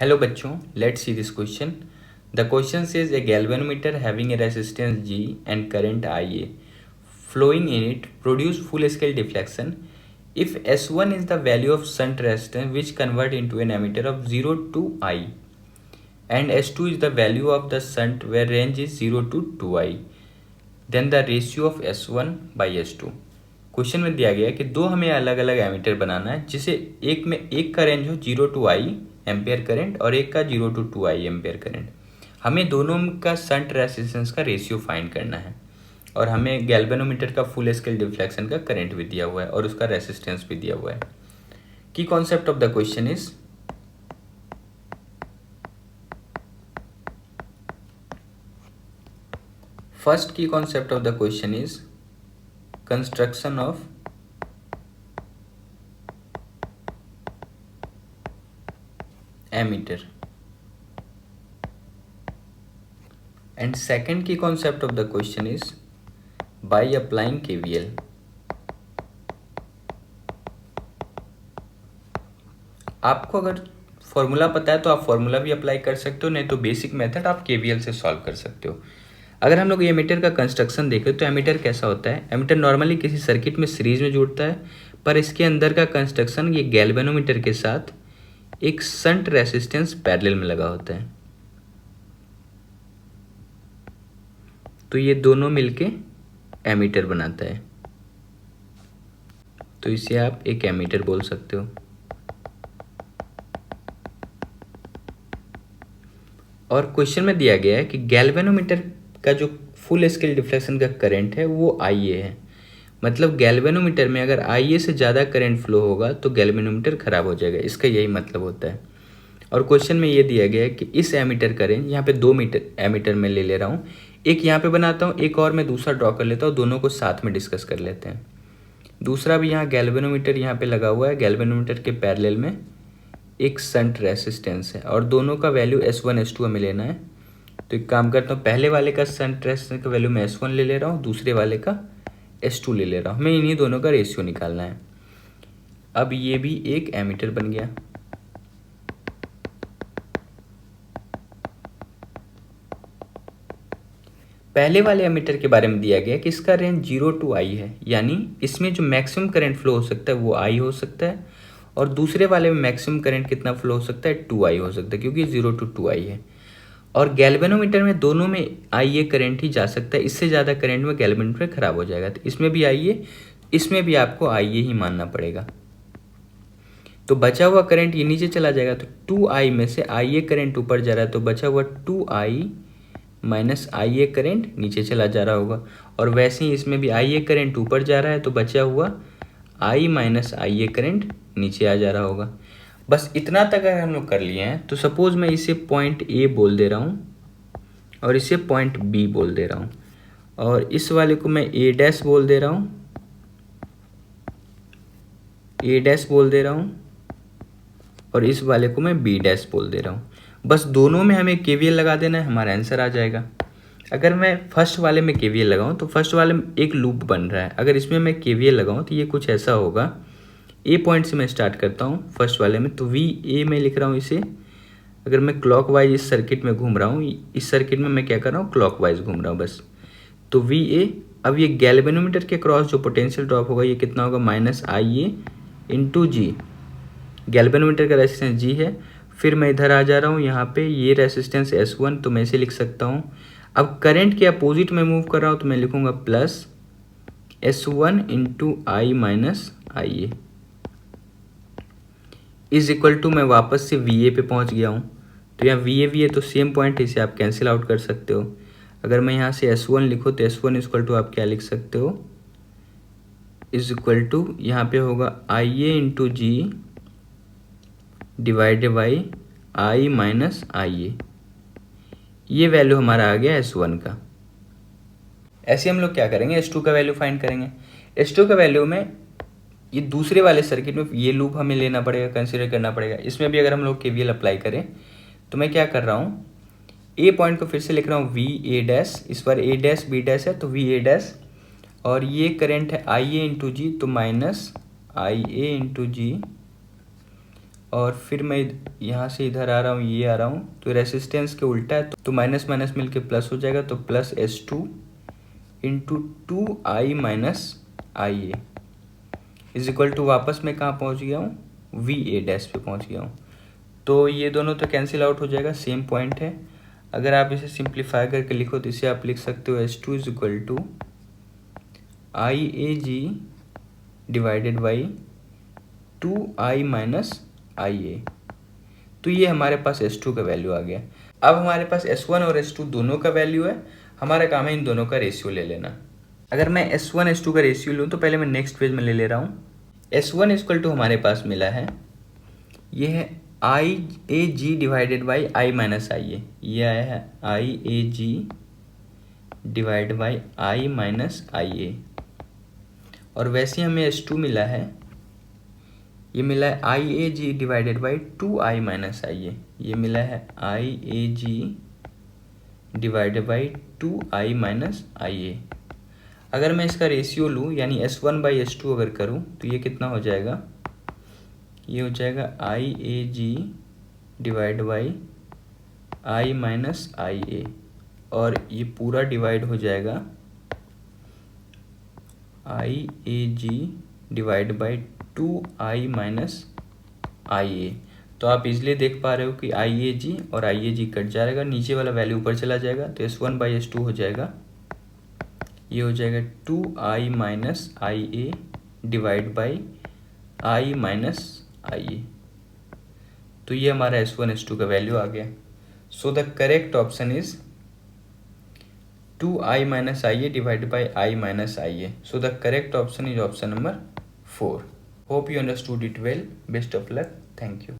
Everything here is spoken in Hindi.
Hello बच्चों, let's see this question. The question says a galvanometer having a resistance G and current IA flowing in it produce full scale deflection. If S1 is the value of shunt resistance which convert into an ammeter of 0 to I and S2 is the value of the shunt where range is 0 to 2I, then the ratio of S1 by S2. Question में दिया गया है कि दो हमें अलग अलग एमीटर बनाना है जिसे एक में एक का रेंज हो 0 टू आई एम्पेयर करंट और एक का 0 टू 2I एम्पेयर करंट। हमें दोनों का शंट रेसिस्टेंस का रेशियो फाइंड करना है और हमें गैल्वेनोमीटर का फुल स्केल डिफ्लेक्शन का करंट भी दिया हुआ है और उसका रेसिस्टेंस भी दिया हुआ है। Key concept of the question is first key concept of the question is construction of ammeter and second key concept of the question is by applying KVL. आपको अगर फॉर्मूला पता है तो आप फॉर्मूला भी अप्लाई कर सकते हो, नहीं तो बेसिक मेथड आप KVL से सॉल्व कर सकते हो। अगर हम लोग एमीटर का कंस्ट्रक्शन देखें तो एमीटर कैसा होता है। एमीटर नॉर्मली किसी सर्किट में सीरीज में जुड़ता है, पर इसके अंदर का कंस्ट्रक्शन ये गैल्वेनोमीटर के साथ एक शंट रेसिस्टेंस पैरेलल में लगा होता है, तो ये दोनों मिलके एमीटर बनाता है, तो इसे आप एक एमीटर बोल सकते हो। और क्वेश्चन में दिया गया है कि गैल्वेनोमीटर का जो फुल स्केल डिफ्लेक्शन का करंट है वो IA है। मतलब गैल्वेनोमीटर में अगर IA से ज़्यादा करंट फ्लो होगा तो गैल्वेनोमीटर ख़राब हो जाएगा, इसका यही मतलब होता है। और क्वेश्चन में ये दिया गया है कि इस एमीटर का रेंज, यहाँ पे दो एमीटर में ले रहा हूँ, एक यहाँ पे बनाता हूँ, एक और मैं दूसरा ड्रॉ कर लेता हूँ, दोनों को साथ में डिस्कस कर लेते हैं। दूसरा भी यहाँ गैल्वेनोमीटर यहाँ पे लगा हुआ है, गैल्वेनोमीटर के पैरेलल में एक शंट रेसिस्टेंस है और दोनों का वैल्यू S1 S2 हमें लेना है। तो एक काम करता हूँ, पहले वाले का शंट रेसिस्टेंस का वैल्यू मैं S1 ले रहा हूँ, दूसरे वाले का S2 ले रहा हूँ। हमें इन्हीं दोनों का रेशियो निकालना है। अब ये भी एक एमीटर बन गया। पहले वाले एमीटर के बारे में दिया गया कि इसका रेंज 0 टू I है, यानी इसमें जो मैक्सिमम करंट फ्लो हो सकता है वो I हो सकता है, और दूसरे वाले में मैक्सिमम करंट कितना फ्लो हो सकता है 2I हो सकता है, क्योंकि 0 टू 2I है। और गैल्वेनोमीटर में दोनों में IA करंट ही जा सकता है, इससे ज़्यादा करंट में गैल्वेनोमीटर खराब हो जाएगा, तो इसमें भी IA, इसमें भी आपको IA ही मानना पड़ेगा। तो बचा हुआ करंट ये नीचे चला जाएगा, तो 2I में से IA करंट ऊपर जा रहा है, तो बचा हुआ 2I माइनस IA करंट नीचे चला जा रहा होगा। और वैसे ही इसमें भी IA करंट ऊपर जा रहा है, तो बचा हुआ I माइनस IA करंट नीचे आ जा रहा होगा। बस इतना तक अगर हम लोग कर लिए हैं तो सपोज मैं इसे पॉइंट A बोल दे रहा हूँ और इसे पॉइंट B बोल दे रहा हूँ, और इस वाले को मैं A डैश बोल दे रहा हूँ, A डैश बोल दे रहा हूँ, और इस वाले को मैं B डैश बोल दे रहा हूँ। बस दोनों में हमें KVL लगा देना है, हमारा आंसर आ जाएगा। अगर मैं फर्स्ट वाले में KVL लगाऊँ तो फर्स्ट वाले में एक लूप बन रहा है, अगर इसमें मैं KVL लगाऊँ तो ये कुछ ऐसा होगा। A पॉइंट से मैं स्टार्ट करता हूँ फर्स्ट वाले में, तो VA में लिख रहा हूँ इसे। अगर मैं क्लॉकवाइज इस सर्किट में घूम रहा हूँ, इस सर्किट में मैं क्या कर रहा हूँ, क्लॉकवाइज घूम रहा हूँ बस, तो VA। अब ये गैल्वेनोमीटर के क्रॉस जो पोटेंशियल ड्रॉप होगा ये कितना होगा, minus IA into G। Galvanometer का रेसिस्टेंस G है। फिर मैं इधर आ जा रहा हूँ, यहाँ पे ये रेसिस्टेंस S1, तो मैं इसे लिख सकता हूँ। अब करंट के अपोजिट में मूव कर रहा हूँ, तो मैं लिखूँगा plus S1 into I minus IA is equal to, मैं वापस से VA पे पहुंच गया हूँ। तो यहाँ VA तो सेम पॉइंट है, इसे आप कैंसिल आउट कर सकते हो। अगर मैं यहाँ से S1 लिखूँ तो S1 इज इक्वल टू आप क्या लिख सकते हो, इज इक्वल टू यहाँ पे होगा IA into G divided by I minus IA। ये वैल्यू हमारा आ गया S1 का। ऐसे हम लोग क्या करेंगे, S2 का वैल्यू फाइंड करेंगे। S2 का वैल्यू में ये दूसरे वाले सर्किट में ये लूप हमें लेना पड़ेगा, कंसीडर करना पड़ेगा। इसमें भी अगर हम लोग KVL अप्लाई करें तो मैं क्या कर रहा हूँ, A पॉइंट को फिर से लिख रहा हूँ VA डैश, इस बार A डैश B डैश है तो VA डैश, और ये करंट है IA इंटू G, तो माइनस IA इंटू G, और फिर मैं यहाँ से इधर आ रहा हूँ, ये आ रहा हूँ, तो रेसिस्टेंस के उल्टा है, तो माइनस माइनस मिल के प्लस हो जाएगा, तो plus S2 into 2I minus IA is equal to वापस मैं कहाँ पहुँच गया हूँ, VA डैश पे पहुँच गया हूँ। तो ये दोनों तो कैंसिल आउट हो जाएगा, सेम पॉइंट है। अगर आप इसे सिंप्लीफाई करके लिखो तो इसे आप लिख सकते हो S2 is equal to IAG divided by 2I minus IA। तो ये हमारे पास S2 का वैल्यू आ गया। अब हमारे पास S1 और S2 दोनों का वैल्यू है, हमारा काम है इन दोनों का रेशियो ले लेना। अगर मैं S1 S2 का रेशियो लूँ तो पहले मैं नेक्स्ट पेज में ले रहा हूँ। S1 इक्वल टू हमारे पास मिला है, ये है IAG divided by I minus IA, ये आया है IAG divide by I minus IA। और वैसे हमें S2 मिला है, ये मिला है IAG divided by 2I minus IA, ये मिला है IAG divided by 2I minus IA। अगर मैं इसका रेशियो लूँ यानी S1 बाई S2 अगर करूँ तो ये कितना हो जाएगा, ये हो जाएगा IAG divide by I minus IA, और ये पूरा डिवाइड हो जाएगा IAG divide by 2I minus IA। तो आप इजली देख पा रहे हो कि IAG और IAG कट जाएगा, नीचे वाला वैल्यू ऊपर चला जाएगा, तो S1 बाई S2 हो जाएगा, ये हो जाएगा 2I minus IA divide by I minus IA। तो ये हमारा S1 S2 का वैल्यू आ गया। So the correct option is 2I minus IA divided by I minus IA। So the correct option is option number 4. Hope you understood it well. Best of luck. Thank you.